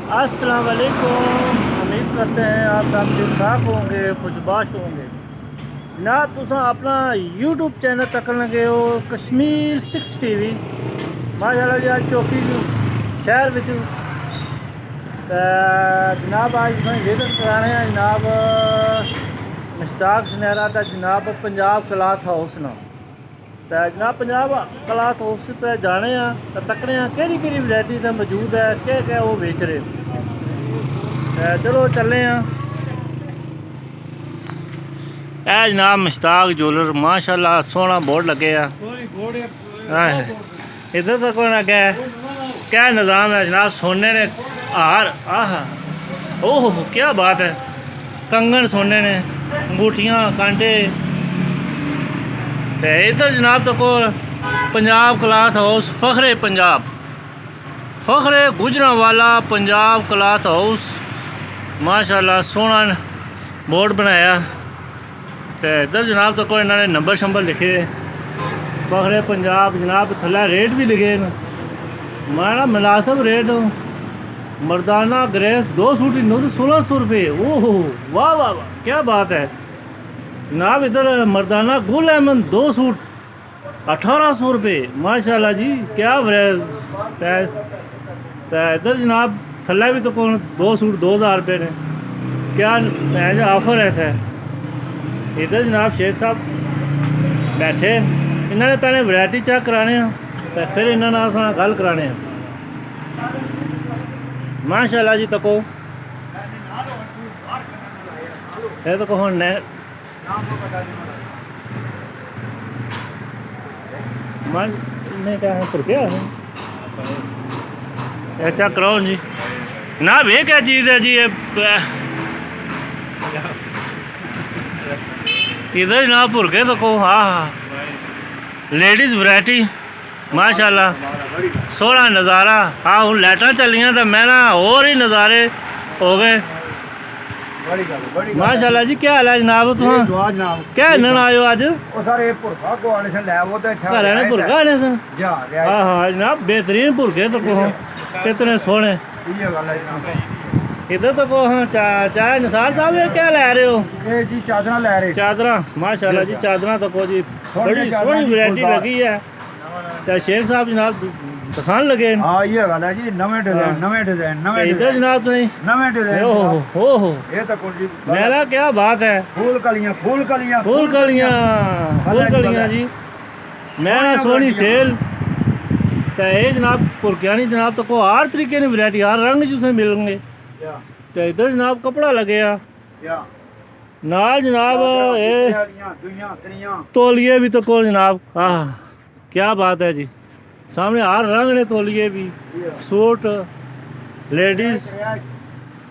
अस्सलाम वालेकुम। उम्मीद करते हैं आप सब ठीक ठाक होंगे, खुशबाश होंगे। जनाब तुम अपना यूट्यूब चैनल तक लगे हो कश्मीर 6 TV। माशाल्लाह जी अज चौकी शहर विच जनाब अज तुसें विजिट कराने हैं जनाब मुश्ताक सुनैरा दा जनाब पंजाब क्लाथ हाउस ना। तो जनाब पंजाब क्लाथ हाउस ते जाने तकने केह्ड़ी केह्ड़ी वैरायटी ते मौजूद है, क्या वो बेच रहे। चलो चले हैं। ए जनाब मुश्ताक ज्वेलर माशाल्लाह सोहना बोर्ड लगे इधर तक अगे क्या निज़ाम है जनाब। सोने ने हार आह ओह क्या बात है, कंगन सोने ने, अंगूठियाँ कांटे। इधर जनाब तको Punjab cloth house Fakhre Punjab, Fakhre Gujranwala Punjab cloth house माशाल्लाह सोहना बोर्ड बनाया। तो इधर जनाब तक इन्होंने नंबर शंबर लिखे फखरे पंजाब जनाब, थल्ले रेट भी लिखे न माना मुनासिब रेट। मर्दाना ग्रेस 2 सूट 1600 रुपये। ओह वाह वाह वाह क्या बात है जनाब। इधर मर्दाना गुल अहमद 2 सूट 1800 रुपये माशाल्लाह जी क्या। इधर जनाब थल्ले भी तो कौन 2 सूट 2000 रुपये ने, क्या ऑफर है था। इधर जनाब शेख साहब बैठे, इन्होंने पहले वैरायटी चेक कराने तो फिर इन्होंने अस गल कराने माशाल्लाह जी। तको ये तो कौन ने मन ने क्या है पर क्या है चेक कराओ जी ना। ये क्या चीज़ है जी ये इधर ना भुरके तो हाँ लेडीज़ वैरायटी माशाल्लाह सोहना नज़ारा। हाँ हूँ लाइटां चलियाँ तो मैं ना और ही नज़ारे हो गए माशाल्लाह जी। क्या हाल है जनाब, तुम क्या इन्हन आयो अज घर ने भुरका आने सन। हाँ हाँ जनाब बेहतरीन भुरके तो कितने सोहने। इधर तो को हाँ चाय निसार साहब ये क्या लै रहे हो जी? चादर लै रहे। चादर माशाल्लाह जी चादर तो को जी बड़ी सोहनी वैरायटी लगी है। तो शेख साहब जनाब दिखान लगे। हाँ ये गल है जी, नवे डिजाइन नवे डिजाइन नवे इधर जनाब तो नहीं नवे डिजाइन। ओहो ये तो कुल जी मेरा क्या बात है। फूल कलियां फूल कलियां फूल कलियां फूल कलियां जी मेरा सोहनी सेल। तो ये जनाब भुरकियानी जनाब तो को हर तरीके की वैरायटी हर रंग च मिलेंगे। तो इधर जनाब कपड़ा लगे नाल जनाब ये तौलिए भी तो को जनाब। हाँ क्या बात है जी, सामने हर रंग ने तौलिए भी, सूट लेडीज़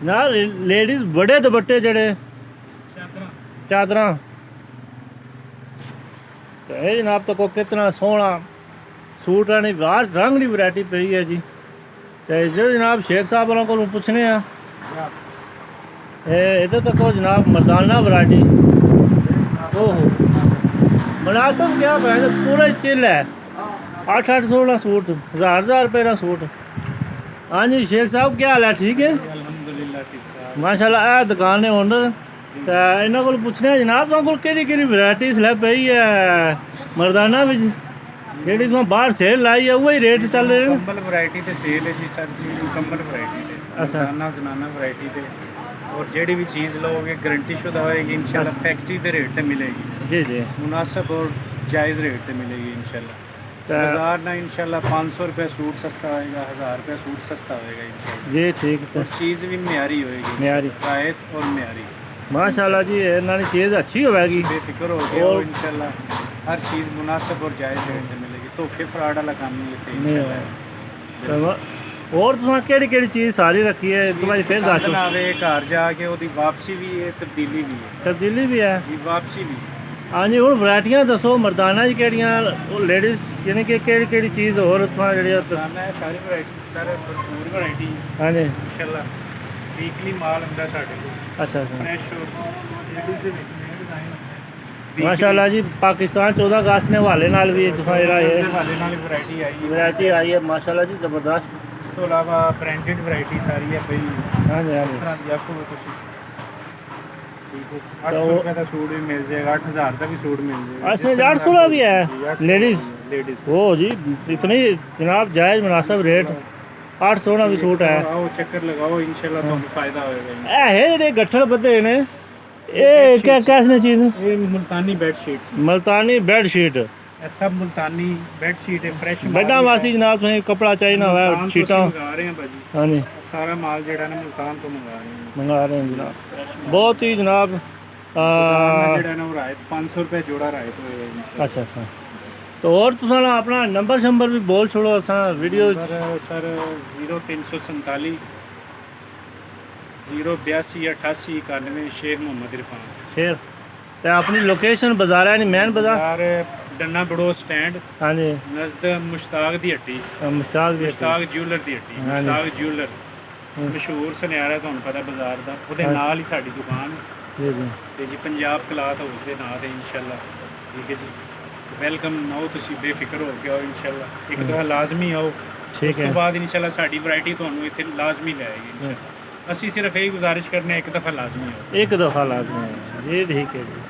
ना लेडीज़ बड़े दुपट्टे जड़े चादर। तो ये जनाब तो को कितना सोहना सूट आने हर रंग की वैरायटी पई है जी। तो इधर जनाब शेख साहब वालों को पूछने इधर तक जनाब मर्दाना वैरायटी। ओहो मुनासिब क्या पैसे पूरा चिल है 800 का सूट 1000 रुपये का सूट। हाँ जी शेख साहब क्या हाल है, ठीक है माशाल्लाह। यह दुकान है ओनर। तो इन्हों को पूछने जनाब तुम को केह्ड़ी वैरायटी इसलै पई है मर्दाना बिच जेह्ड़ी तुसें बाहर सेल लाई है वही रेट चल रहे हैं। मुकम्मल वैरायटी ते सेल है जी सर जी, मुकम्मल वैरायटी है। अच्छा जनाना वैरायटी ते और जेड़ी भी चीज़ लोगे गारंटी शुदा होएगी इंशाल्लाह। फैक्ट्री के रेट पे मिलेगी जी जी मुनासिब और जायज़ रेट पे मिलेगी इंशाल्लाह। बाजार ना इंशाल्लाह 500 रुपये सूट सस्ता होएगा, 1000 रुपये सूट सस्ता होएगा इंशाल्लाह जी ठीक। तो और चीज़ भी म्यारी होएगी, म्यारी कायद और म्यारी माशाल्लाह जी। इन्होंने चीज़ अच्छी होगी, बेफिक्र हो गया और इंशाल्लाह हर चीज़ मुनासिब और जायज़ रेट पे मिलेगी। धोखे फ्रॉड वाला काम नहीं है। और तुम केह्ड़ी चीज़ सारी रखी है एक बार फिर दस। घर जाके ओदी वापसी भी है, तब्दीली भी है। तब्दीली भी है जी वापसी भी। हाँ जी हूँ वैरायटियाँ दसो मर्दाना जी केह्ड़ियां लेडीज़ यानी कि केह्ड़ी चीज़ होर सारी वैरायटी सर भरपूर वैरायटी। हाँ जी इंशाल्लाह वीकली माल ਹੁੰਦਾ ਸਾਡੇ ਕੋਲ। अच्छा फ्रेश लेडीज़ ਦੇ ਵਿੱਚ ਨਵੇਂ ਡਿਜ਼ਾਈਨ ਹੁੰਦੇ माशाल्लाह जी। पाकिस्तान 14 अगस्त ने हवाले नाल भी तुसां जेह्ड़ा हवाले ਨਾਲ वैरायटी आई है। वैरायटी आई है माशाल्लाह जी ज़बरदस्त। ਤੋਂ ਇਲਾਵਾ ਬ੍ਰਾਂਡਡ ਵੈਰਾਈਟੀ ਸਾਰੀ ਹੈ ਬਈ ਹਾਂਜੀ ਇਸ ਹਾਂਜੀ ਤਰ੍ਹਾਂ ਦੀ ਆਖੋ ਤੁਸੀਂ ਠੀਕ ਹੈ ਤਾਂ 800 ਉਹ- ਰੁਪਏ ਦਾ ਸੂਟ ਵੀ ਮਿਲ ਜਾਏਗਾ 8000 ਦਾ ਵੀ ਸੂਟ मिल जाएगा अच्छा, 800 का भी है? Ladies? लेडीज वो जी इतनी जनाब जायज़ मुनासिब रेट 800 का भी सूट है। आओ चक्कर लगाओ इंशाल्लाह ਤੁਹਾਨੂੰ ਫਾਇਦਾ ਹੋਏਗਾ ਇਹ ਜਿਹੜੇ ਗੱਠੜ ਬੱਧੇ ਨੇ ਇਹ कैसी चीज़ ये Multani bed sheets Multani bed sheet ਇਹ ਸਭ ਮੁਲਤਾਨੀ ਬੈਡ ਸ਼ੀਟ ਹੈ ਫਰੈਸ਼ ਬੈੱਡਾਂ ਵਾਸੀ ਜਨਾਬ ਤੁਸੀਂ ਕਪੜਾ ਚਾਹੀਦਾ ਹੋਇਆ ਸ਼ੀਟਾਂ ਮੰਗਾ ਰਹੇ ਹਾਂ ਭਾਜੀ ਹਾਂਜੀ ਸਾਰਾ ਮਾਲ ਜਿਹੜਾ ਨਾ ਮੁਲਤਾਨ ਤੋਂ ਮੰਗਾ ਰਹੇ ਹਾਂ ਮੰਗਾ ਰਹੇ ਹਾਂ ਜਨਾਬ ਬਹੁਤ ਹੀ ਜਨਾਬ ਬਾਜ਼ਾਰ ਜਿਹੜਾ ਨਾ ਉਹ ਰਾਇਤ 500 रुपए जोड़ा रायत होएगा अच्छा अच्छा तो और तुसा ना अपना नंबर शंबर भी बोल छोड़ो असा वीडियो सर 0347 082 88 91 शेख मोहम्मद इरफान शेर ते अपनी लोकेशन बाजार है मैन बाजार बाजार डन्ना बड़ो स्टैंड हाँ जी नजद मुश्ताक दी हट्टी मुश्ताक भी मुश्ताक ज्यूलर ਦੀ ਹੱਟੀ ਹਾਂਜੀ। ਮੁਸ਼ਤਾਕ ज्यूलਰ ਮਸ਼ਹੂਰ ਸੁਨਿਆਰਾ ਤੁਹਾਨੂੰ ਪਤਾ ਬਾਜ਼ਾਰ ਦਾ ਉਹਦੇ ਹਾਂਜੀ। ਨਾਲ ਹੀ ਸਾਡੀ ਦੁਕਾਨ ਹੈ जी जी ਤੇ ਜੀ ਪੰਜਾਬ ਕਲਾਥ ਹਾਊਸ ਦੇ ਨਾਂ ਤੇ ਇਨਸ਼ਾਅੱਲਾ ਠੀਕ ਹੈ ਜੀ ਵੈਲਕਮ ਆਓ ਤੁਸੀਂ ਬੇਫਿਕਰ ਹੋ ਕੇ ਆਓ ਇਨਸ਼ਾਅੱਲਾ ਇੱਕ ਦਫਾ ਲਾਜ਼ਮੀ ਆਓ ਉਸ ठीक ਤੋਂ है ਬਾਅਦ ਇਨਸ਼ਾਅੱਲਾ ਸਾਡੀ ਵੈਰਾਈਟੀ ਤੁਹਾਨੂੰ ਇੱਥੇ ਲਾਜ਼ਮੀ ਲਾਏਗੀ ਇਨਸ਼ਾਅੱਲਾ ਅਸੀਂ ਸਿਰਫ ਇਹ ਗੁਜ਼ਾਰਿਸ਼ ਕਰਨੇ ਇੱਕ ਦਫਾ ਲਾਜ਼ਮੀ ਆਓ एक दफ़ा लाजमी है जी ठीक है जी